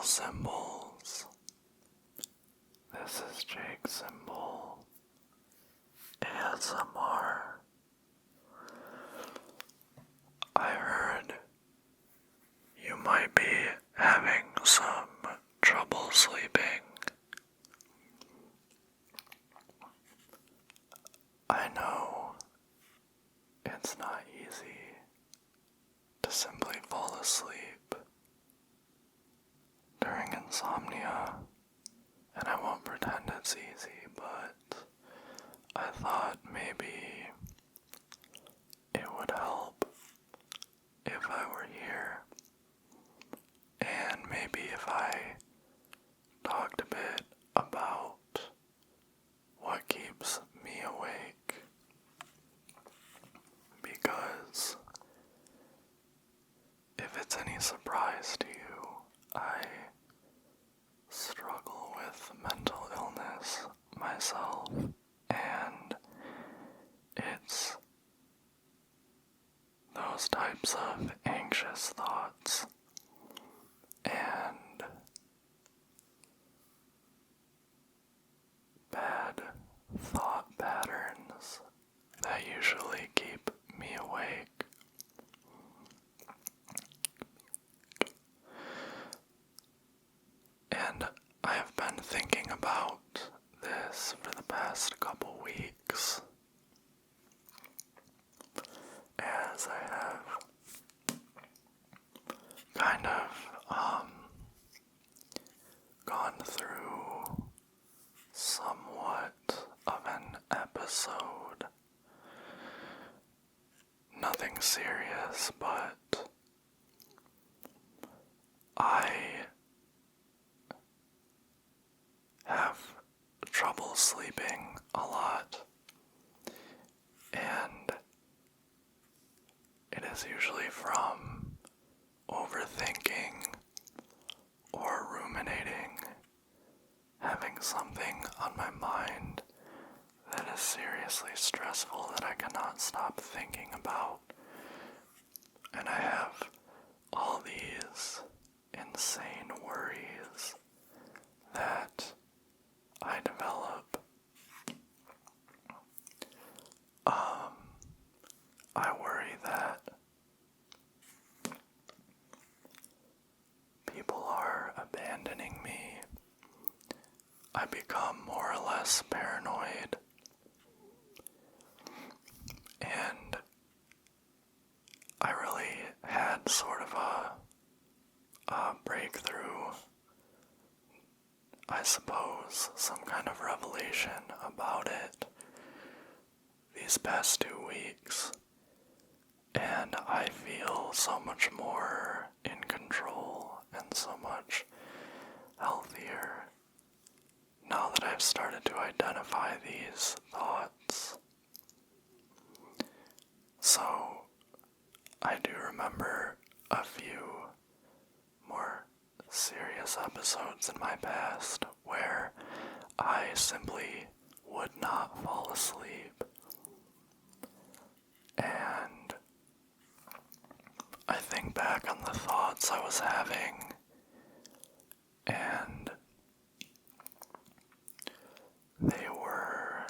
Symbols. This is Jake Symbol ASMR. I heard you might be having some trouble sleeping. I know it's not easy to simply fall asleep during insomnia, and I won't pretend it's easy, but I thought maybe it would help if I were here, and maybe if I talked a bit about what keeps me awake, because if it's any surprise to you, I struggle with mental illness myself, and it's those types of anxious thoughts and bad thought patterns that usually keep me awake. And I have been thinking about this for the past couple weeks, as I have kind of gone through somewhat of an episode. Nothing serious, but I have trouble sleeping a lot, and it is usually from overthinking or ruminating, having something on my mind that is seriously stressful that I cannot stop thinking about. And I have all these insane worries that I develop. I worry that people are abandoning me. I become more or less paranoid, and I really had sort of a breakthrough, I suppose, some kind of revelation about it these past 2 weeks, and I feel so much more in control and so much healthier now that I've started to identify these thoughts. So I do remember a few more serious episodes in my past where I simply would not fall asleep, and I think back on the thoughts I was having, and they were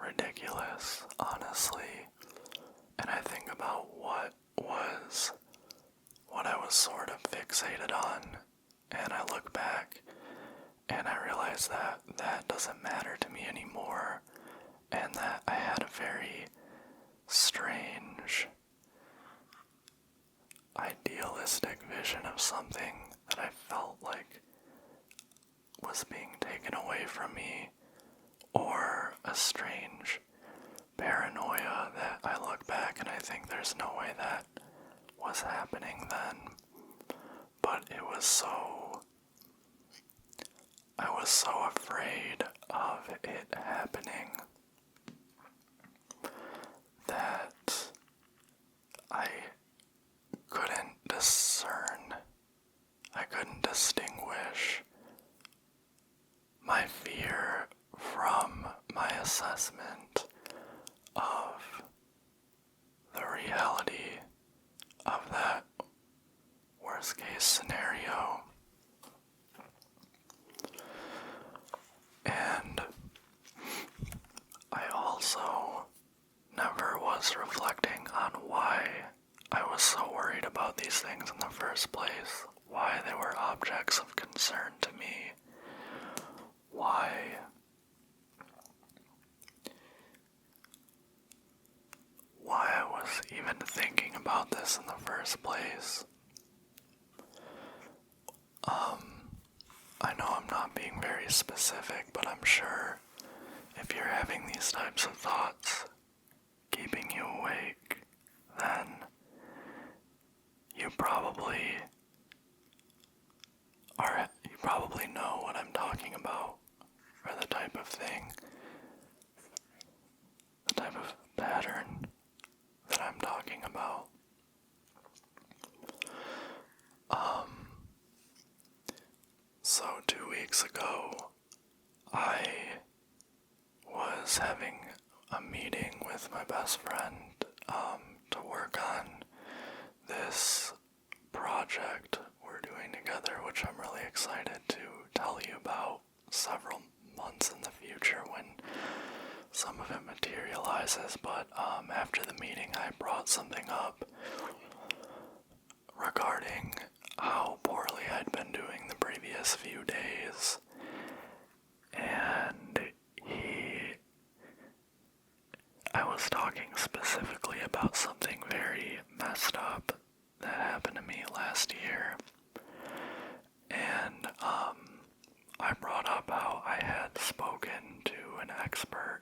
ridiculous, honestly. And I think about what I was sort of fixated on, and I look back and I realize that that doesn't matter to me anymore, and that I had a very strange, idealistic vision of something that I felt like was being taken away from me, or a strange paranoia that I look back and I think there's no way that was happening then. But I was so afraid of it happening that I couldn't distinguish my fear from my assessment of the reality of that worst case scenario. And I also never was reflecting on why I was so worried about these things in the first place, why they were objects of concern to me, why I was even thinking about this in the first place. I know I'm not being very specific, but I'm sure if you're having these types of thoughts keeping you awake, then you probably know what I'm talking about, or the type of thing, the type of pattern that I'm talking about. So 2 weeks ago, I was having a meeting with my best friend to work on this project we're doing together, which I'm really excited to tell you about several months in the future when some of it materializes. But after the meeting, I brought something up regarding how poorly I'd been doing the previous few days, and I was talking specifically about something very messed up that happened to me last year, and I brought up how I had spoken to an expert.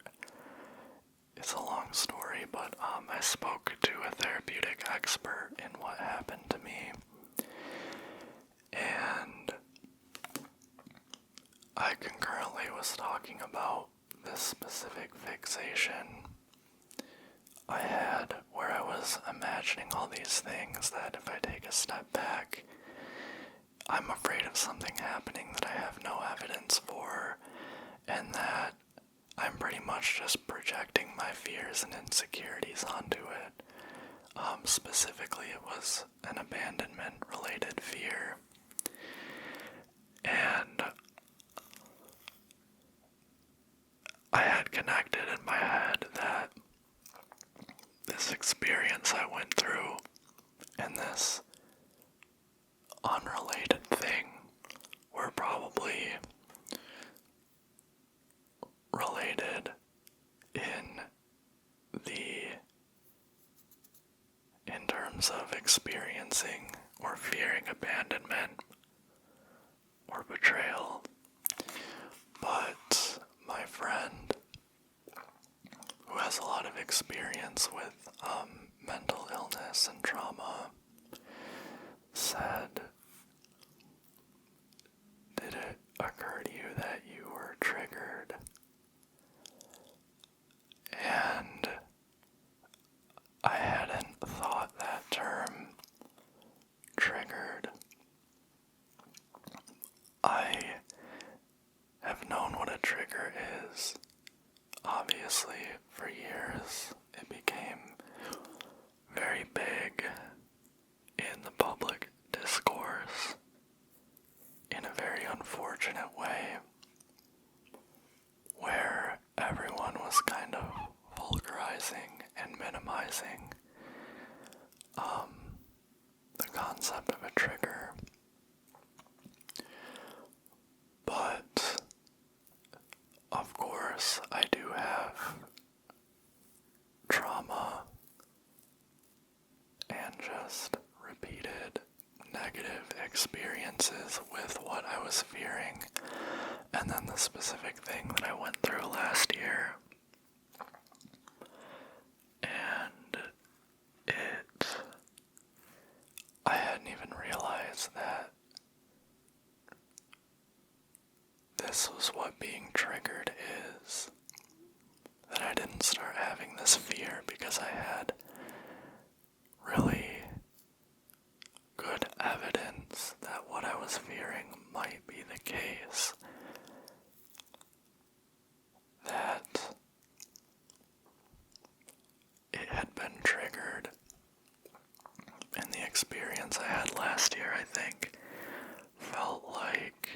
It's a long story, but I spoke to a therapeutic expert in what happened to me, and I concurrently was talking about this specific fixation I had where I was imagining all these things that if I take a step back, I'm afraid of something happening that I have no evidence for, and that I'm pretty much just projecting my fears and insecurities onto it. Specifically, it was an abandonment-related fear. And I had connected in my head that this experience I went through and this unrelated thing were probably related in terms of experiencing or fearing abandonment or betrayal. But my friend, who has a lot of experience with mental illness and trauma, said, "Did it occur to you that you were triggered?" And I hadn't thought that term, triggered. I have known what a trigger is. Obviously, for years, it became very big in the public discourse in a very unfortunate way, where everyone was kind of vulgarizing and minimizing the concept of a trigger. But of course, I do have trauma and just repeated negative experiences with what I was fearing, and then the specific thing that I went through last year. And I hadn't even realized that this was what being triggered is. That I didn't start having this fear because I had really good evidence that what I was fearing might be the case. That it had been triggered in the experience I had last year, I think, felt like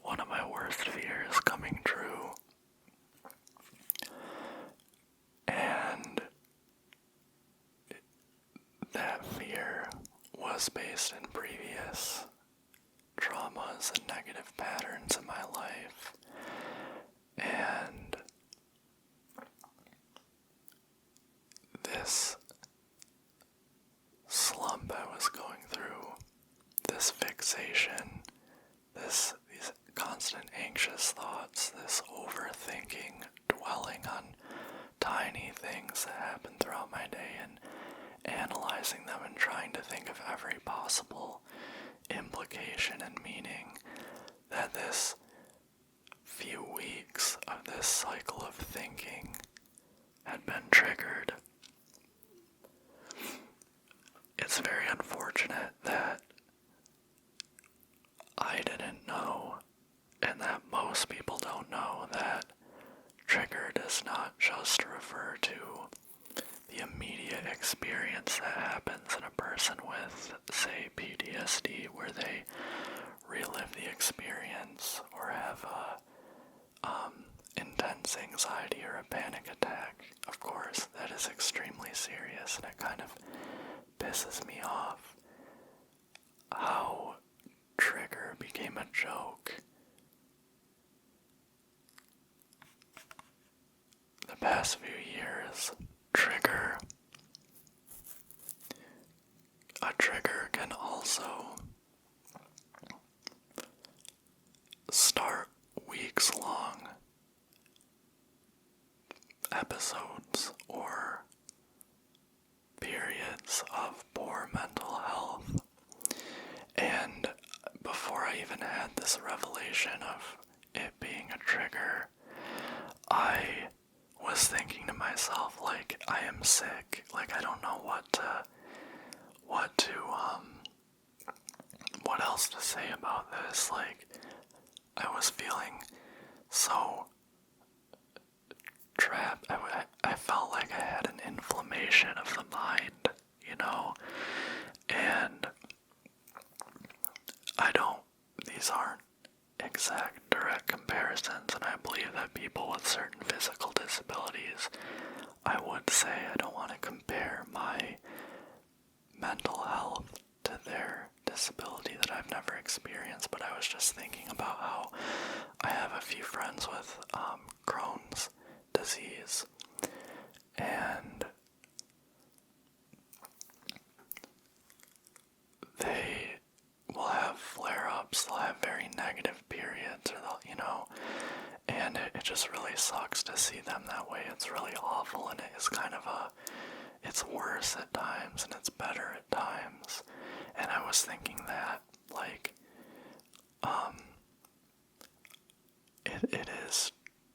one of my worst fears coming true. And that fear was based in previous traumas and negative patterns in my life. And this slump I was going through, this fixation, these constant anxious thoughts, this overthinking, dwelling on tiny things that happen throughout my day and analyzing them and trying to think of every possible implication and meaning, that this few weeks of this cycle of thinking had been triggered. It's very unfortunate that I didn't know, and that most people don't know, that trigger does not just refer to the immediate experience that happens in a person with, say, PTSD, where they relive the experience or have intense anxiety or a panic attack. Of course, that is extremely serious, and it kind of pisses me off how trigger became a joke. The past few years, a trigger can also start weeks-long episodes or periods of poor mental health. And before I even had this revelation of it being a trigger, I was thinking to myself, like, I am sick. Like, I don't know what else to say about this. Like, I was feeling so trapped. I felt like I had an inflammation of the mind, you know? And these aren't exact direct comparisons, and I believe that people with certain physical disabilities, I would say I don't want to compare my mental health to their disability that I've never experienced, but I was just thinking about how I have a few friends with Crohn's disease, and they will have flare-ups, they'll have very negative periods, or they'll, and it just really sucks to see them that way. It's really awful, and it is kind of it's worse at times, and it's better at times. And I was thinking that, like, it is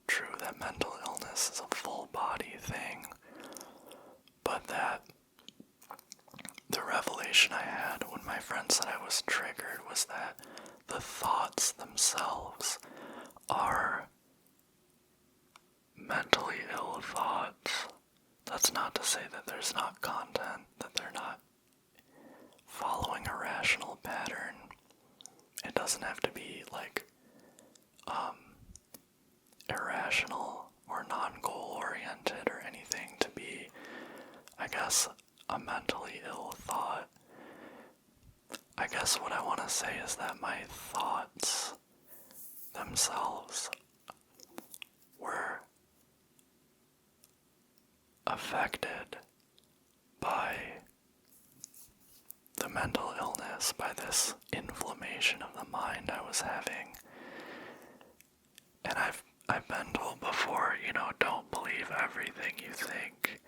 true that mental illness is a full body thing, but that the revelation I had when my friend said I was triggered was that the thoughts themselves are mentally ill thoughts. That's not to say that there's not content, that they're not following a rational pattern. It doesn't have to be like irrational or non-goal oriented or anything to be, I guess, a mentally ill thought. I guess what I want to say is that my thoughts themselves were affected by the mental illness, by this inflammation of the mind I was having. And I've been told before, don't believe everything you think.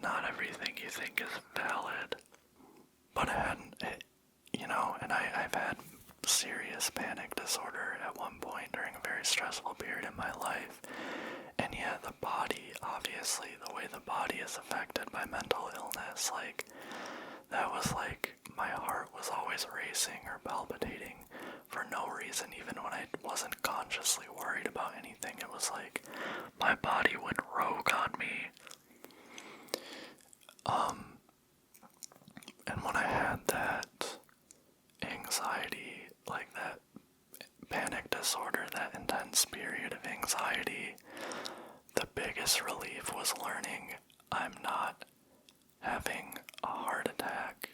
Not everything you think is valid. But and I've had serious panic disorder at one point during a very stressful period in my life. And yeah, the body, obviously, the way the body is affected by mental illness, like, that was like, my heart was always racing or palpitating for no reason, even when I wasn't consciously worried about anything. It was like, my body went rogue on me. And when I had that anxiety, like that panic disorder, that intense period of anxiety, the biggest relief was learning I'm not having a heart attack.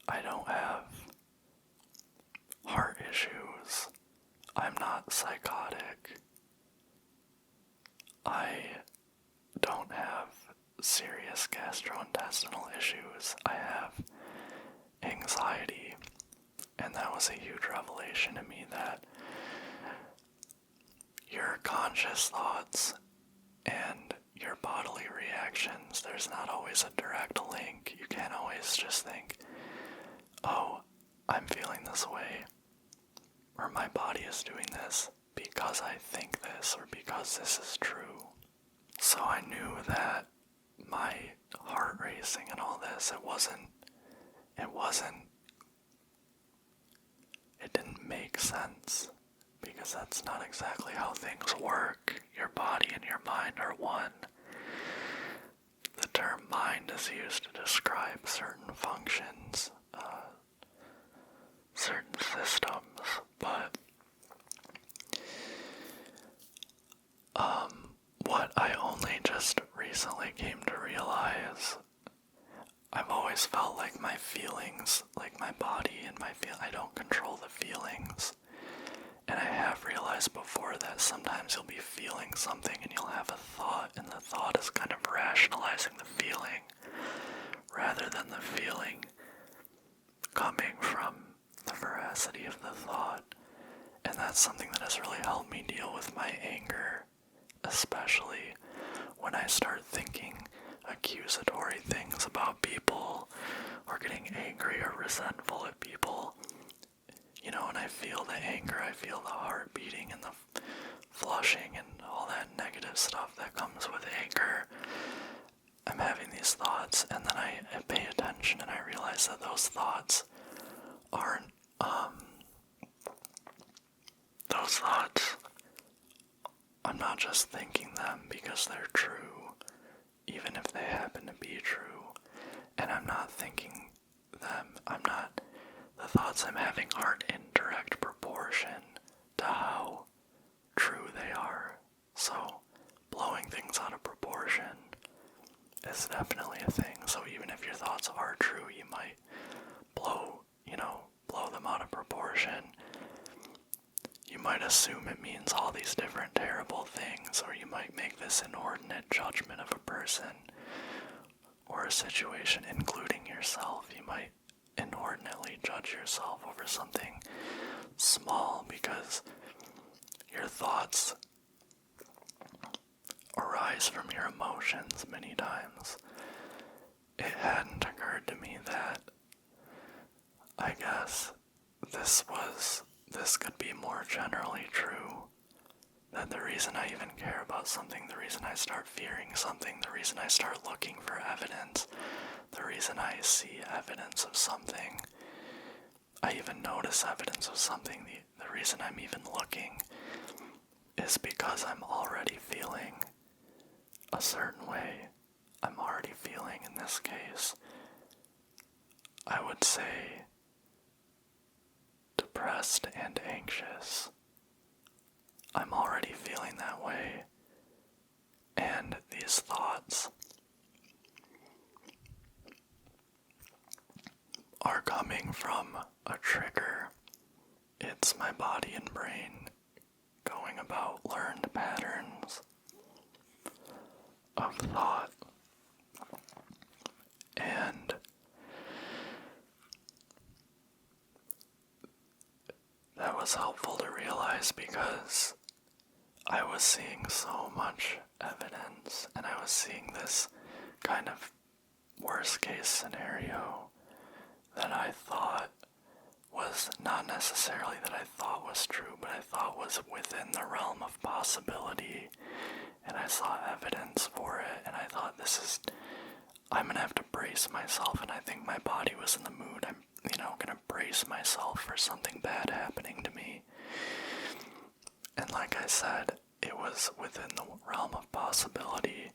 I don't have heart issues. I'm not psychotic. I don't have serious gastrointestinal issues. I have anxiety. And that was a huge revelation to me, that your conscious thoughts and your bodily reactions, there's not always a direct link. You can't always just think, oh, I'm feeling this way, or my body is doing this because I think this, or because this is true. So I knew that my heart racing and all this, it didn't make sense, because that's not exactly how things work. Your body and your mind are one. The term mind is used to describe certain functions, certain systems, but what I only just recently came to realize, I've always felt like my feelings, like my body and I don't control the feelings. And I have realized before that sometimes you'll be feeling something and you'll have a thought, and the thought is kind of rationalizing the feeling rather than the feeling coming from the veracity of the thought. And that's something that has really helped me deal with my anger, especially when I start thinking accusatory things about people, or getting angry or resentful at people. You know, when I feel the anger, I feel the heart beating and the flushing and all that negative stuff that comes with anger. I'm having these thoughts, and then I pay attention and I realize that those thoughts aren't, I'm not just thinking them because they're true, even if they happen to be true. And I'm not thinking them, the thoughts I'm having aren't in direct proportion to how true they are. So, blowing things out of proportion is definitely a thing. So even if your thoughts are true, you might blow them out of proportion. You might assume it means all these different terrible things, or you might make this inordinate judgment of a person or a situation, including yourself. You might inordinately judge yourself over something small because your thoughts arise from your emotions many times. It hadn't occurred to me that I guess this could be more generally true. That the reason I even care about something, the reason I start fearing something, the reason I start looking for evidence, the reason I see evidence of something, I even notice evidence of something, the reason I'm even looking is because I'm already feeling a certain way. I'm already feeling, in this case, I would say, depressed and anxious. I'm already feeling that way, and these thoughts are coming from a trigger. It's my body and brain going about learned patterns of thought, and that was helpful to realize because I was seeing so much evidence, and I was seeing this kind of worst case scenario that I thought was not necessarily that I thought was true, but I thought was within the realm of possibility, and I saw evidence for it, and I thought I'm gonna have to brace myself, and I think my body was in the mood. I'm, gonna brace myself for something bad happening to me. And like I said, it was within the realm of possibility,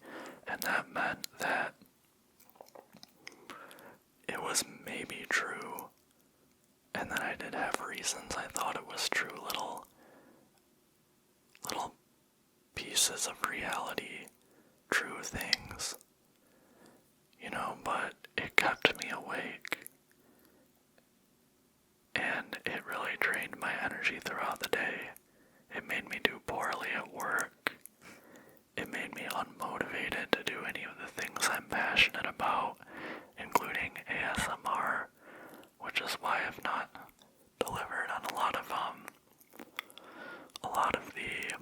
and that meant that it was was maybe true, and then I did have reasons I thought it was true, little pieces of reality, true things, but it kept me awake, and it really drained my energy throughout the day. It made me do poorly at work. It made me unmotivated to do any of the things I'm passionate about, including ASMR, which is why I've not delivered on a lot of the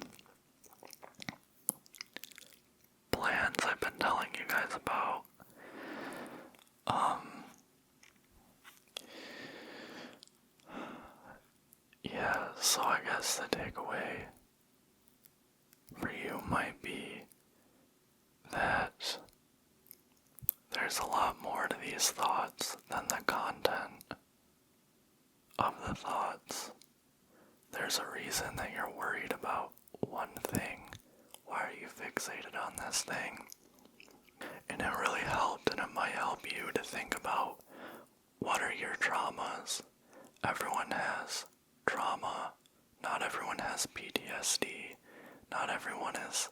plans I've been telling you guys about. Yeah, so I guess the takeaway for you might be that there's a lot more to these thoughts than the content of the thoughts. There's a reason that you're worried about one thing. Why are you fixated on this thing? And it really helped, and it might help you to think about, what are your traumas? Everyone has trauma. Not everyone has PTSD. Not everyone is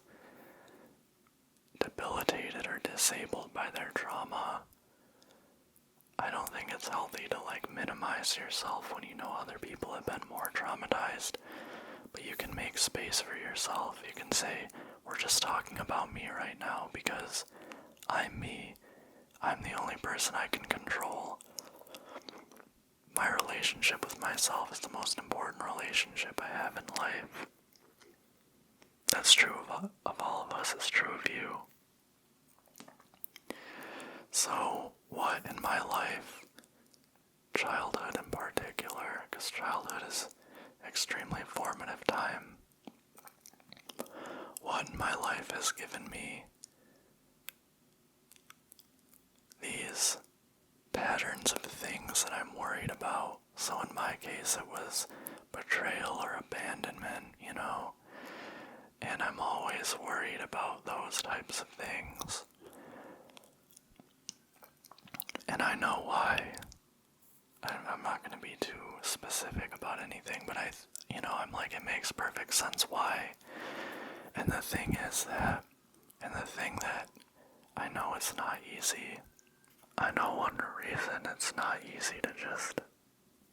debilitated or disabled by their trauma. I don't think it's healthy to minimize yourself when you know other people have been more traumatized, but you can make space for yourself. You can say, we're just talking about me right now because I'm me. I'm the only person I can control. My relationship with myself is the most important relationship I have in life. That's true of all of us. It's true of you. So, what in my life, childhood in particular, because childhood is an extremely formative time, what in my life has given me these patterns of things that I'm worried about? So in my case it was betrayal or abandonment, and I'm always worried about those types of things. And I know why. I'm not going to be too specific about anything, but I'm like, it makes perfect sense why. And the thing that I know it's not easy. I know one reason it's not easy to just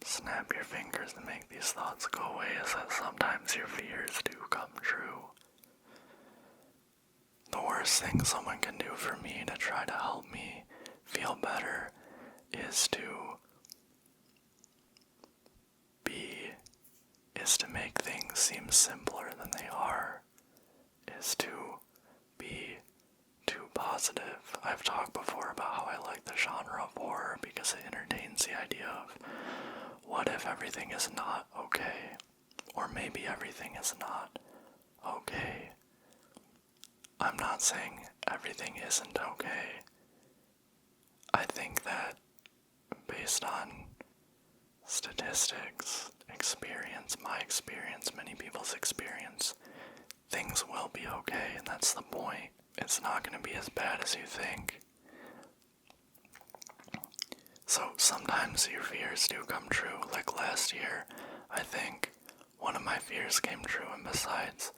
snap your fingers and make these thoughts go away is that sometimes your fears do come true. The worst thing someone can do for me to try to help me feel better is to make things seem simpler than they are, is to be too positive. I've talked before about how I like the genre of horror because it entertains the idea of, what if everything is not okay? Or maybe everything is not okay. I'm not saying everything isn't okay. I think that based on statistics, experience, my experience, many people's experience, things will be okay, and that's the point. It's not going to be as bad as you think. So sometimes your fears do come true. Like last year, I think one of my fears came true, and besides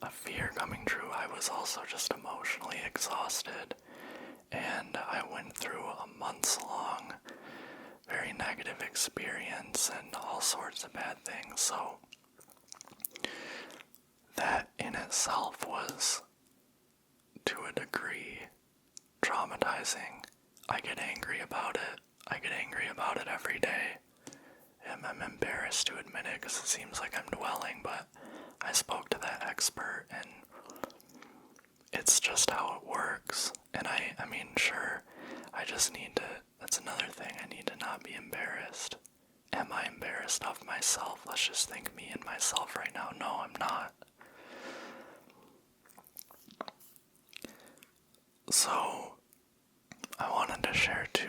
a fear coming true, I was also just emotionally exhausted, and I went through a months-long, very negative experience and all sorts of bad things. So that in itself was, to a degree, traumatizing. I get angry about it. I get angry about it every day. And I'm embarrassed to admit it because it seems like I'm dwelling, but I spoke to that expert, and it's just how it works. And I mean, sure, I just need to, that's another thing, I need to not be embarrassed. Am I embarrassed of myself? Let's just think me and myself right now. No, I'm not. So, I wanted to share 2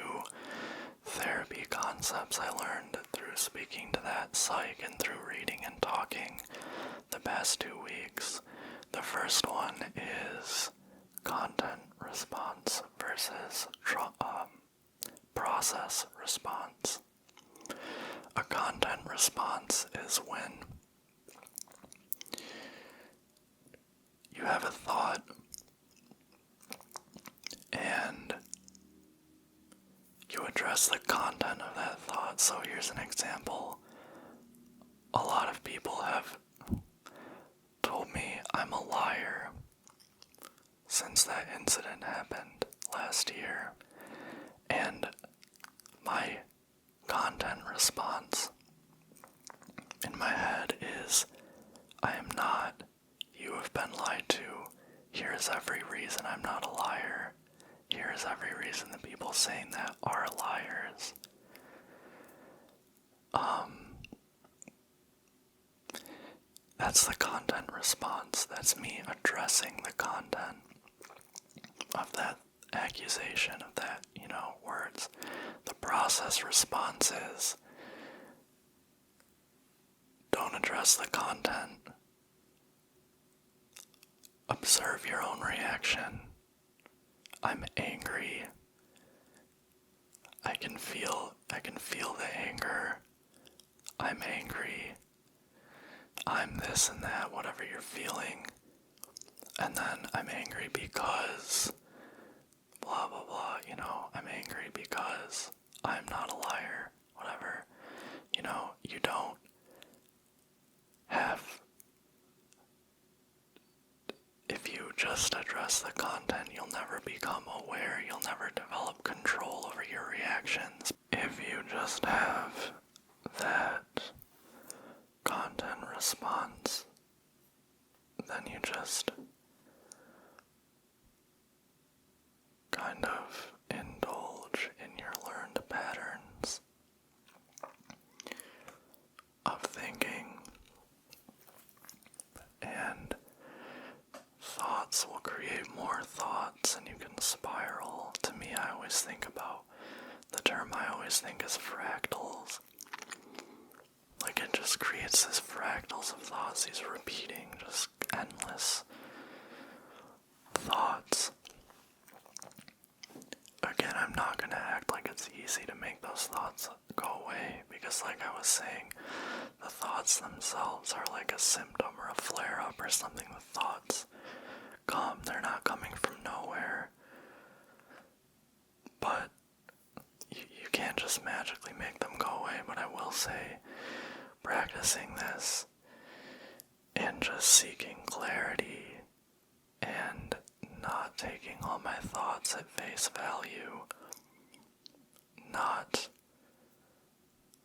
therapy concepts I learned through speaking to that psych and through reading and talking the past 2 weeks. The first one is content response versus process response. A content response is when you have a thought and you address the content of that thought. So here's an example. A lot of people have told me I'm a liar since that incident happened last year. And my content response in my head is, I am not. You have been lied to. Here is every reason I'm not a liar. Here is every reason the people saying that are liars. That's the content response. That's me addressing the content of that accusation, of that, words. The process response is, don't address the content. Observe your own reaction. I'm angry. I can feel the anger. I'm angry. I'm this and that, whatever you're feeling. And then I'm angry because blah blah blah, I'm angry because I'm not a liar, whatever. You don't have, if you just address the content, you'll never become aware, you'll never develop control over your reactions. If you just have that content response, then you just kind of indulge in your learned patterns of thinking, and thoughts will create more thoughts and you can spiral. To me, I always think about, the term I always think is fractals. Like it just creates these fractals of thoughts, these repeating, just endless thoughts. Again, I'm not going to act like it's easy to make those thoughts go away, because like I was saying, the thoughts themselves are like a symptom or a flare-up or something. The thoughts come, they're not coming from nowhere. But you can't just magically make them go away. But I will say, practicing this and just seeking clarity and not taking all my thoughts at face value, not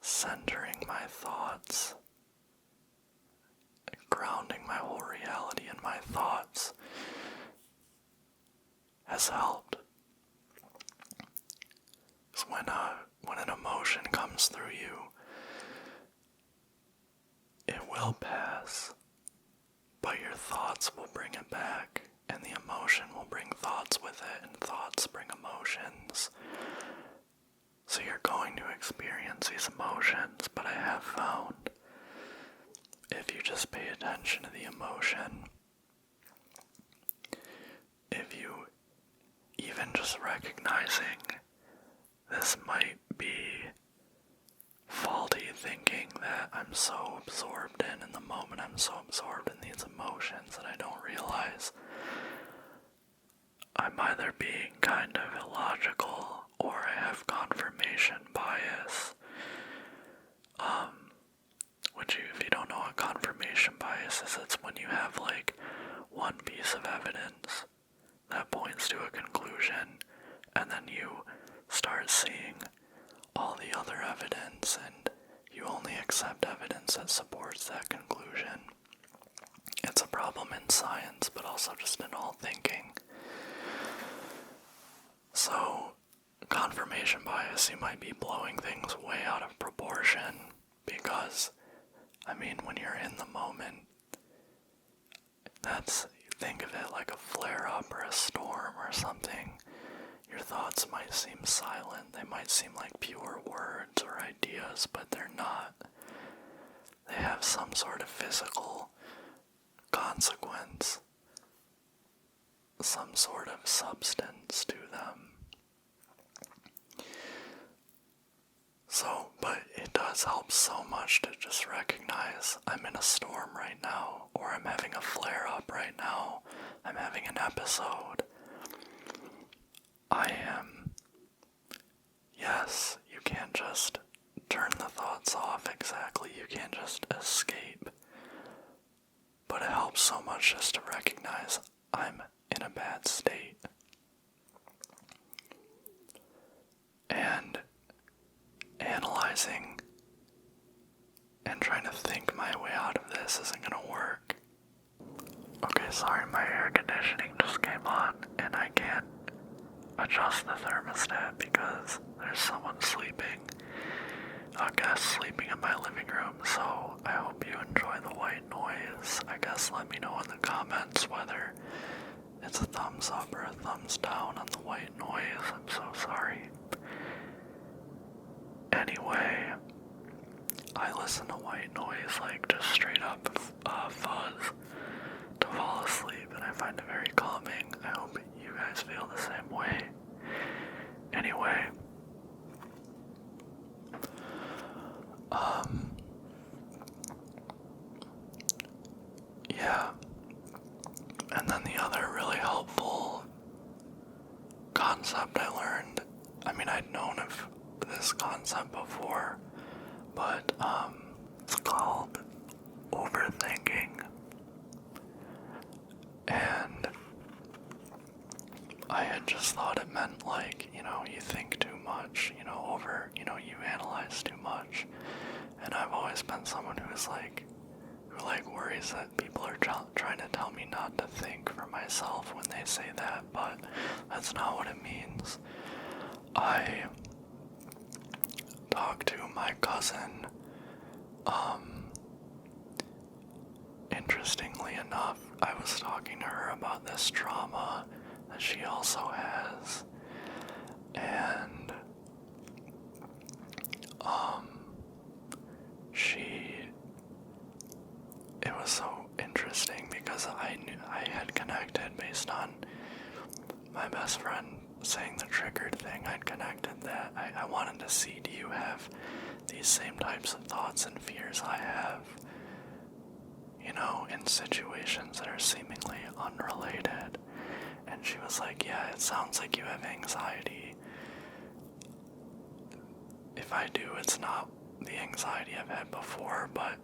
centering my thoughts, grounding my whole reality in my thoughts has helped. Because when an emotion comes through you, it will pass, but your thoughts will bring it back, and the emotion will bring thoughts with it, and thoughts bring emotions. So you're going to experience these emotions, but I have found, if you just pay attention to the emotion, if you even just recognizing this might be faulty thinking that I'm so absorbed in the moment, I'm so absorbed in these emotions that I don't realize I'm either being kind of illogical or I have confirmation bias. Which if you don't know what confirmation bias is, it's when you have like one piece of evidence that points to a conclusion, and then you start seeing all the other evidence, and you only accept evidence that supports that conclusion. It's a problem in science, but also just in all thinking. So, confirmation bias, you might be blowing things way out of proportion, because, when you're in the moment, think of it like a flare-up or a storm or something. Your thoughts might seem silent, they might seem like pure words or ideas, but they're not. They have some sort of physical consequence, some sort of substance to them. has helped so much to just recognize I'm in a storm right now, or I'm having a flare-up right now, I'm having an episode. Yes, you can't just turn the thoughts off exactly, you can't just escape. But it helps so much just to recognize I'm in a bad state. And analyzing and trying to think my way out of this isn't gonna work. Okay, sorry, my air conditioning just came on and I can't adjust the thermostat because there's someone sleeping, a guest sleeping in my living room, so I hope you enjoy the white noise. I guess let me know in the comments whether it's a thumbs up or a thumbs down on the white noise. I'm so sorry. Anyway, I listen to white noise, like just straight up fuzz, to fall asleep, and I find it very calming. I hope you guys feel the same way. Anyway, yeah, and then the other really helpful concept I learned, I mean, I'd known of this concept before, but it's called overthinking. And I had just thought it meant like, you think too much, you analyze too much. And I've always been someone who worries that people are trying to tell me not to think for myself when they say that, but that's not what it means. I talked to my cousin, interestingly enough, I was talking to her about this trauma that she also has, and it was so interesting because I had connected based on my best friend saying the triggered thing. I'd connected that. I wanted to see, do you have these same types of thoughts and fears I have, in situations that are seemingly unrelated? And she was like, yeah, it sounds like you have anxiety. If I do, it's not the anxiety I've had before, but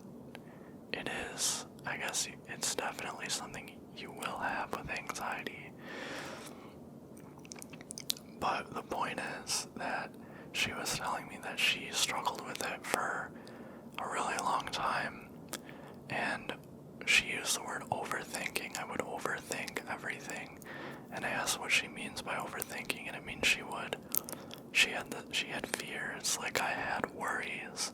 it is. I guess it's definitely something you will have with anxiety. But the point is that she was telling me that she struggled with it for a really long time, and she used the word overthinking. I would overthink everything, and I asked what she means by overthinking, and it means she had fears, like I had worries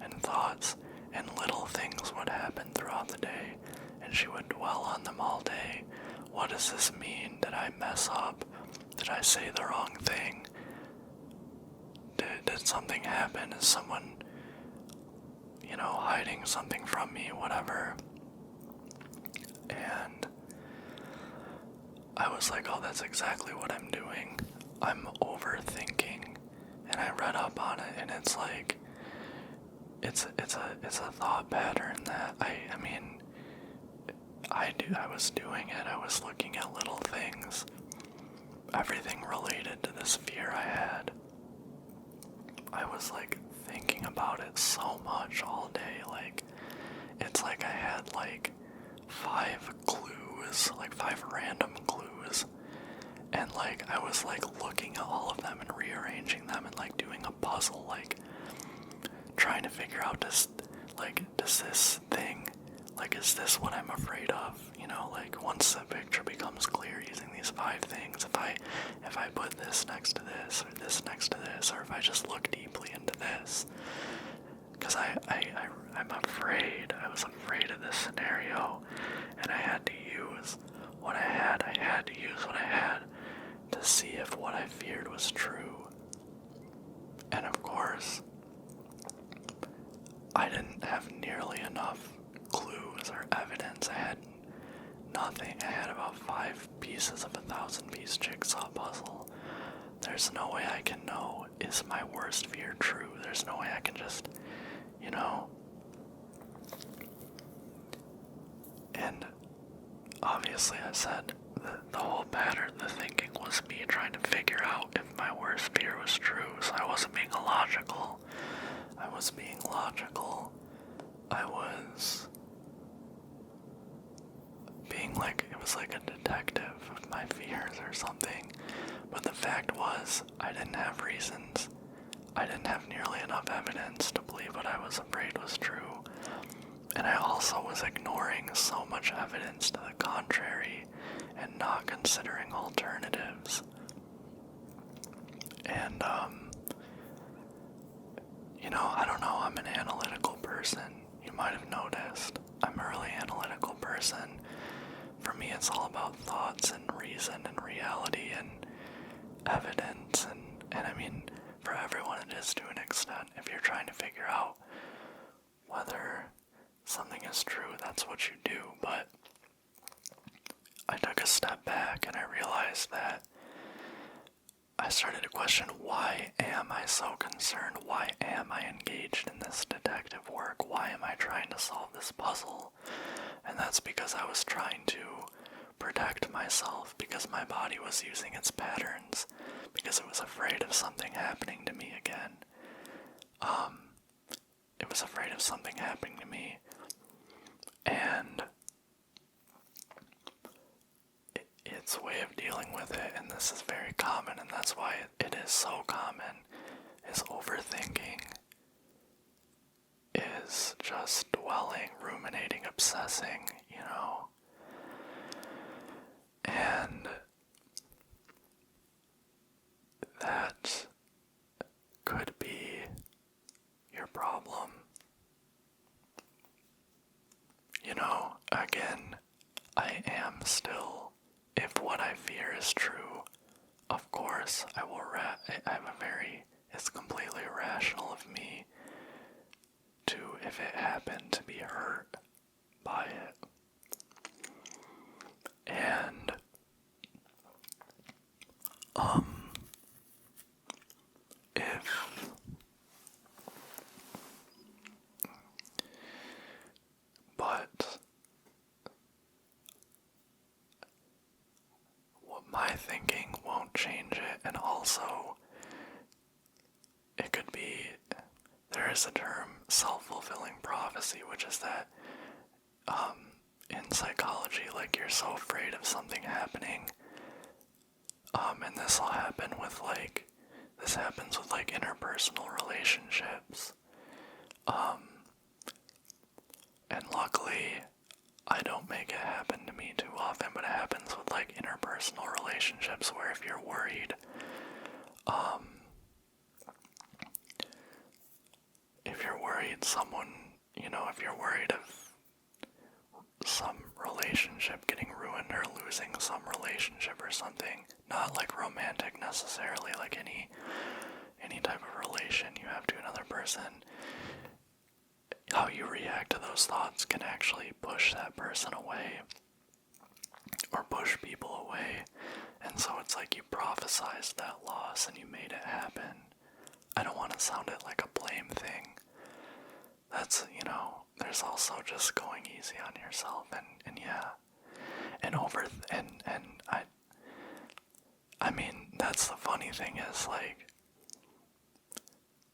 and thoughts, and little things would happen throughout the day, and she would dwell on them all day. What does this mean? Did I mess up? Did I say the wrong thing? Did something happen? Is someone, hiding something from me? Whatever. And I was like, oh, that's exactly what I'm doing. I'm overthinking. And I read up on it, and it's like, it's a thought pattern that I was doing it. I was looking at little things, everything related to this fear I had. I was like thinking about it so much all day. Like, it's like I had like 5 clues, like 5 random clues, and like I was like looking at all of them and rearranging them and like doing a puzzle, like trying to figure out does this thing, like, is this what I'm afraid of? Like, once the picture becomes clear using these 5 things, if I put this next to this, or this next to this, or if I just look deeply into this, because I'm afraid, I was afraid of this scenario, and I had to use what I had to use what I had to see if what I feared was true. And of course, I didn't have nearly enough clues or evidence. I had nothing. I had about 5 pieces of a 1,000-piece jigsaw puzzle. There's no way I can know, is my worst fear true? There's no way I can just you know? And obviously I said the whole pattern, the thinking was me trying to figure out if my worst fear was true, so I wasn't being illogical. I was being logical. I was being like, it was like a detective with my fears or something. But the fact was, I didn't have reasons. I didn't have nearly enough evidence to believe what I was afraid was true. And I also was ignoring so much evidence to the contrary and not considering alternatives. And, I don't know, I'm an analytical person. You might have noticed. I'm a really analytical person. For me, it's all about thoughts and reason and reality and evidence. And I mean, for everyone it is to an extent. If you're trying to figure out whether something is true, that's what you do. But I took a step back and I realized that I started to question, why am I so concerned? Why am I engaged in this detective work? Why am I trying to solve this puzzle? And that's because I was trying to protect myself, because my body was using its patterns, because it was afraid of something happening to me again. It was afraid of something happening to me. And its way of dealing with it, and this is very common, and that's why it is so common, is overthinking, is just dwelling, ruminating, obsessing, and that could be your problem. Again, I am still, if what I fear is true, of course, it's completely irrational of me to, if it happened, to be hurt by it. And, but my thinking won't change it, and also, it could be, there is a term, self-fulfilling prophecy, which is that, in psychology, like, you're so afraid of something happening, and this happens with, like, interpersonal relationships, and luckily, I don't make it happen to me too often, but it happens with, like, interpersonal relationships where if you're worried, if you're worried of some relationship getting ruined or losing some relationship or something, not like romantic necessarily, like any type of relation you have to another person, how you react to those thoughts can actually push that person away or push people away. And so it's like you prophesized that loss and you made it happen. I don't want to sound it like a blame thing. That's, there's also just going easy on yourself and yeah. I mean, that's the funny thing is, like,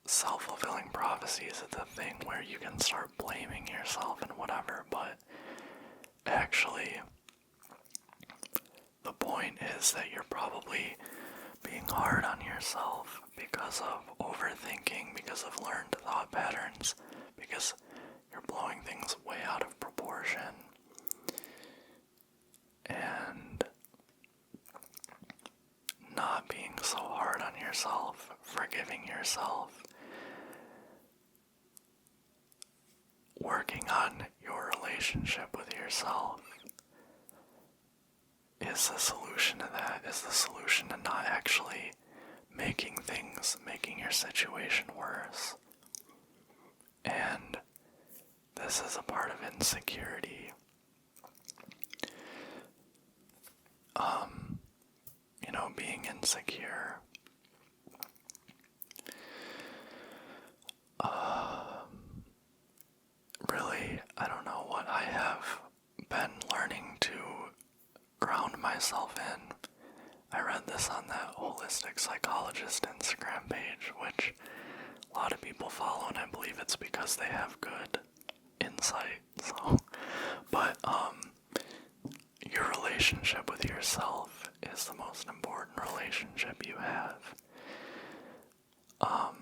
self-fulfilling prophecy is the thing where you can start blaming yourself and whatever, but actually, the point is that you're probably being hard on yourself because of overthinking, because of learned thought patterns, because you're blowing things way out of proportion. And not being so hard on yourself, forgiving yourself, working on your relationship with yourself is the solution to that, is the solution to not actually making your situation worse. And this is a part of insecurity. Being insecure. myself in. I read this on that holistic psychologist Instagram page, which a lot of people follow, and I believe it's because they have good insight. So, but your relationship with yourself is the most important relationship you have.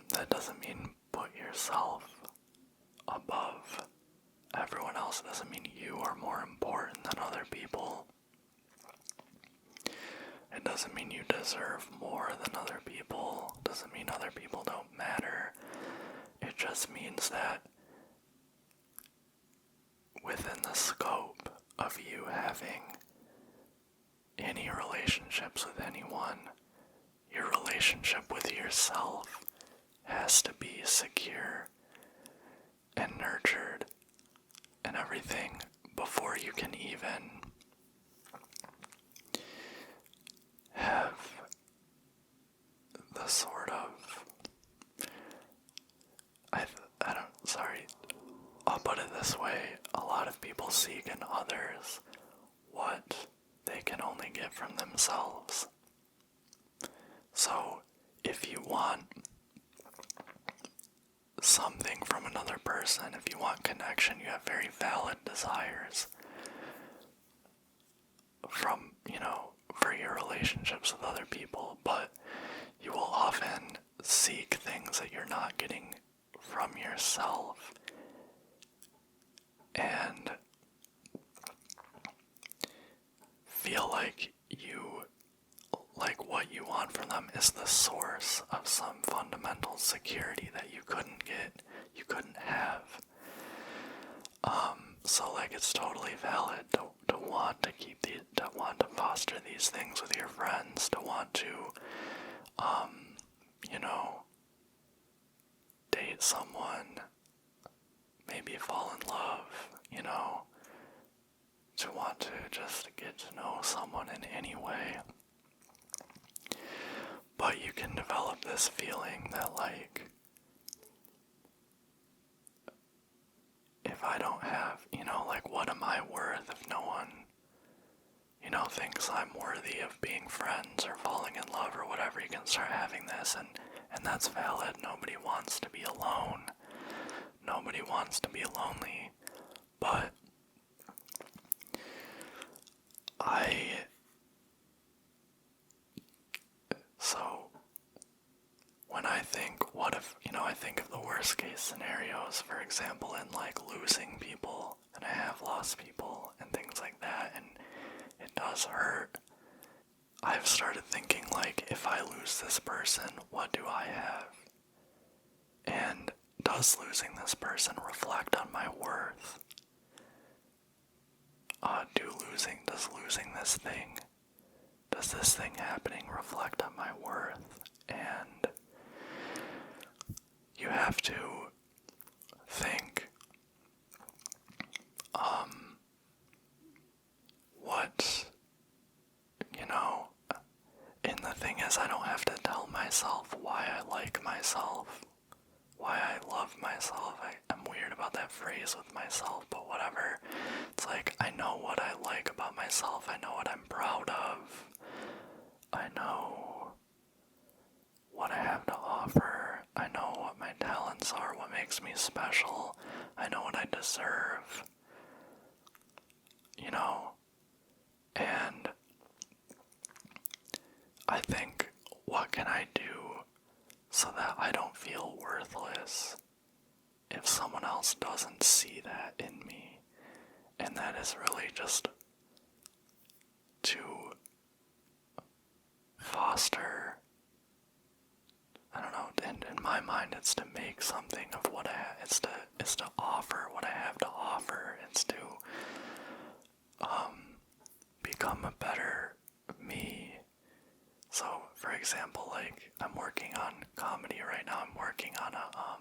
That doesn't mean put yourself above everyone else. It doesn't mean you are more important than other people. It doesn't mean you deserve more than other people. It doesn't mean other people don't matter. It just means that within the scope of you having any relationships with anyone, your relationship with yourself has to be secure and nurtured and everything before you can even have the sort of, I'll put it this way, a lot of people seek in others what they can only get from themselves. So, if you want something from another person, if you want connection, you have very valid desires from, for your relationships with other people, but you will often seek things that you're not getting from yourself. And feel like what you want from them is the source of some fundamental security that you couldn't get, you couldn't have. So it's totally valid to want to to want to foster these things with your friends, to want to, date someone, maybe fall in love, to want to just get to know someone in any way. But you can develop this feeling that if I don't have, what am I worth if no one, thinks I'm worthy of being friends or falling in love or whatever. You can start having this, and that's valid. Nobody wants to be alone. Nobody wants to be lonely. But when I think, what if, I think of the worst case scenarios, for example, in losing people, and I have lost people and things like that, and it does hurt. I've started thinking if I lose this person, what do I have? And does losing this person reflect on my worth? Does this thing happening reflect on my worth? And you have to think, and the thing is, I don't have to tell myself why I like myself, why I love myself. I'm weird about that phrase with myself, but whatever. It's I know what I like about myself, I know what I'm proud of, I know what I have to offer, I know what my talents are, what makes me special, I know what I deserve, and I think, what can I do so that I don't feel worthless if someone else doesn't see that in me? And that is really just to foster, I don't know, in my mind it's to make something of what it's to offer what I have to offer. It's to become a better me. So, for example, I'm working on comedy right now. I'm working on a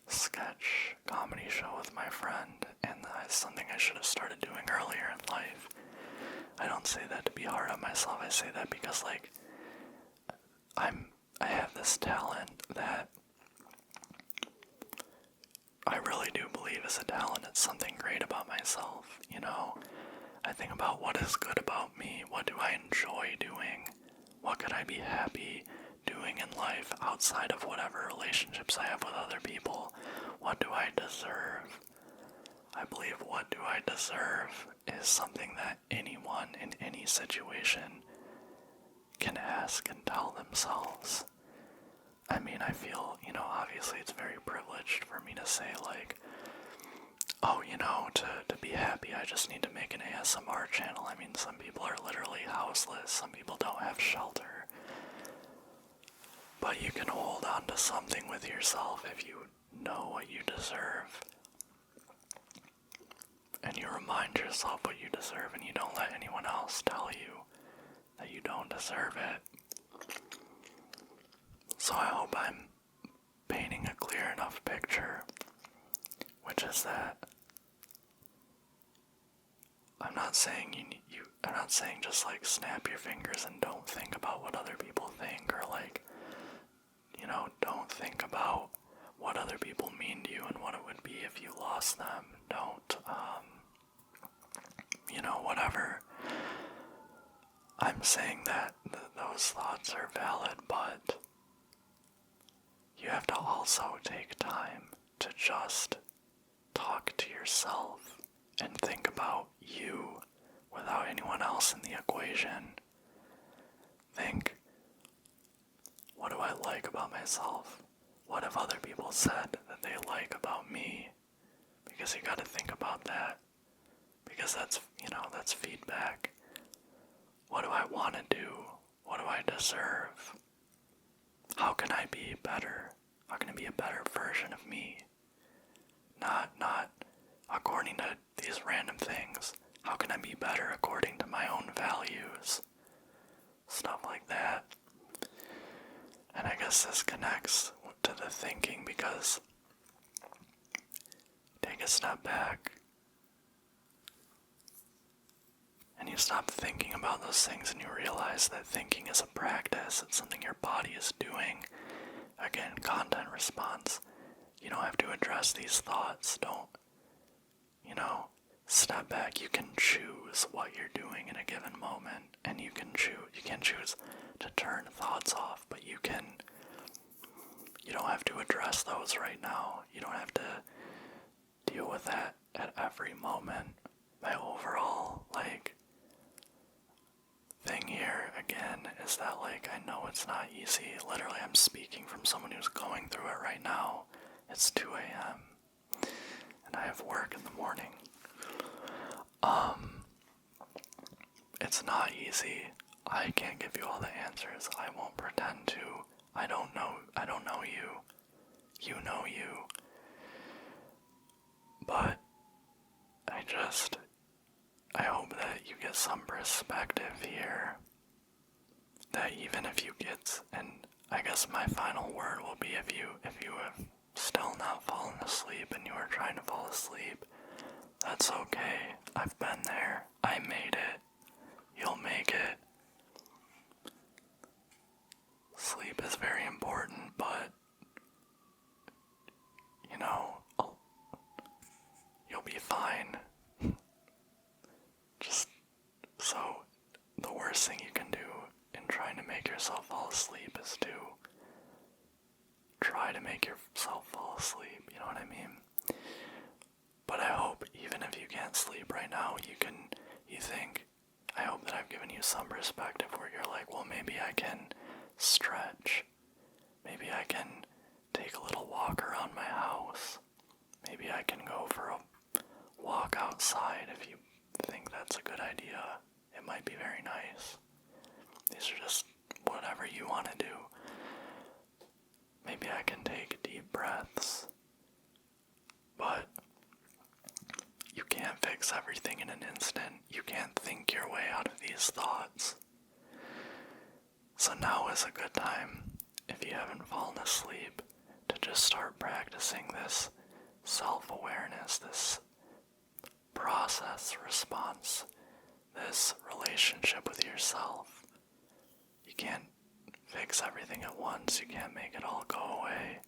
sketch comedy show with my friend, and that's something I should have started doing earlier in life. I don't say that to be hard on myself. I say that because I have this talent that I really do believe is a talent. It's something great about myself, I think about what is good about me, what do I enjoy doing, what could I be happy doing in life outside of whatever relationships I have with other people, what do I deserve? I believe what do I deserve is something that anyone in any situation can ask and tell themselves. I mean, I feel, obviously it's very privileged for me to say, like, oh, to be happy, I just need to make an ASMR channel. I mean, some people are literally houseless, some people don't have shelter. But you can hold on to something with yourself if you know what you deserve. And you remind yourself what you deserve, and you don't let anyone else tell you that you don't deserve it. So I hope I'm painting a clear enough picture, which is that I'm not saying I'm not saying just like snap your fingers and don't think about what other people think, or like, don't think about what other people mean to you and what it would be if you lost them. Don't, whatever. I'm saying that those thoughts are valid, but you have to also take time to just talk to yourself and think about you without anyone else in the equation. Think, what do I like about myself? What have other people said that they like about me? Because you gotta think about that. Because that's feedback. What do I want to do? What do I deserve? How can I be better? How can I be a better version of me? Not according to these random things. How can I be better according to my own values? Stuff like that. And I guess this connects to the thinking, because take a step back and you stop thinking about those things, and you realize that thinking is a practice. It's something your body is doing. Again, content response. You don't have to address these thoughts. Don't, step back. You can choose what you're doing in a given moment, and you can choose to turn thoughts off, but you don't have to address those right now. You don't have to deal with that at every moment. My overall, thing here, again, is that, I know it's not easy. Literally, I'm speaking from someone who's going through it right now. It's 2 a.m. and I have work in the morning. It's not easy. I can't give you all the answers. I won't pretend to. I don't know you. You know you. But I hope that you get some perspective here. That even if you get, and I guess my final word will be, if you have still not fallen asleep and you are trying to fall asleep, that's okay. I've been there. I made it. You'll make it. Sleep is very important, but you'll be fine. Just so the worst thing you can do in trying to make yourself fall asleep is to try to make yourself fall asleep, you know what I mean? But I hope even if you can't sleep right now, you think, I hope that I've given you some perspective where you're like, well, maybe I can stretch. Maybe I can take a little walk around my house. Maybe I can go for a walk outside if you think that's a good idea. It might be very nice. These are just whatever you want to do. Maybe I can take deep breaths. But you can't fix everything in an instant. You can't think your way out of these thoughts. So now is a good time, if you haven't fallen asleep, to just start practicing this self-awareness, this process response, this relationship with yourself. You can't fix everything at once. You can't make it all go away.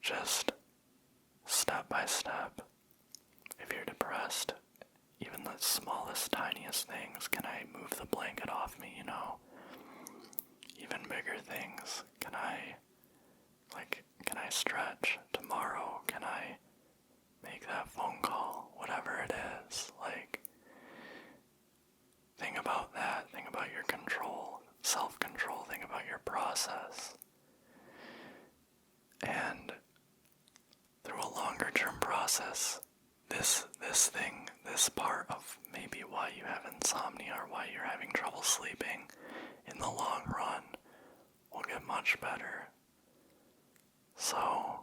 Just step by step. If you're depressed, even the process this part of maybe why you have insomnia or why you're having trouble sleeping, in the long run, will get much better. So,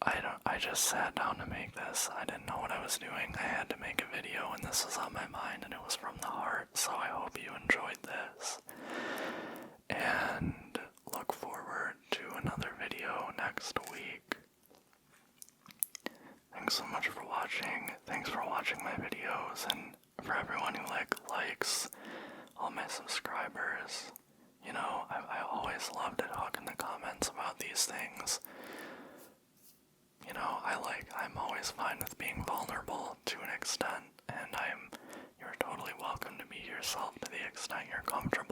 I just sat down to make this. I didn't know what I was doing. I had to make a video, and this was on my mind, and it was from the heart, so I hope you enjoyed this. And look forward to another video next week. Thanks so much for watching. Thanks for watching my videos, and for everyone who likes all my subscribers. You know, I always love to talk in the comments about these things. You know, I'm always fine with being vulnerable to an extent, and you're totally welcome to be yourself to the extent you're comfortable.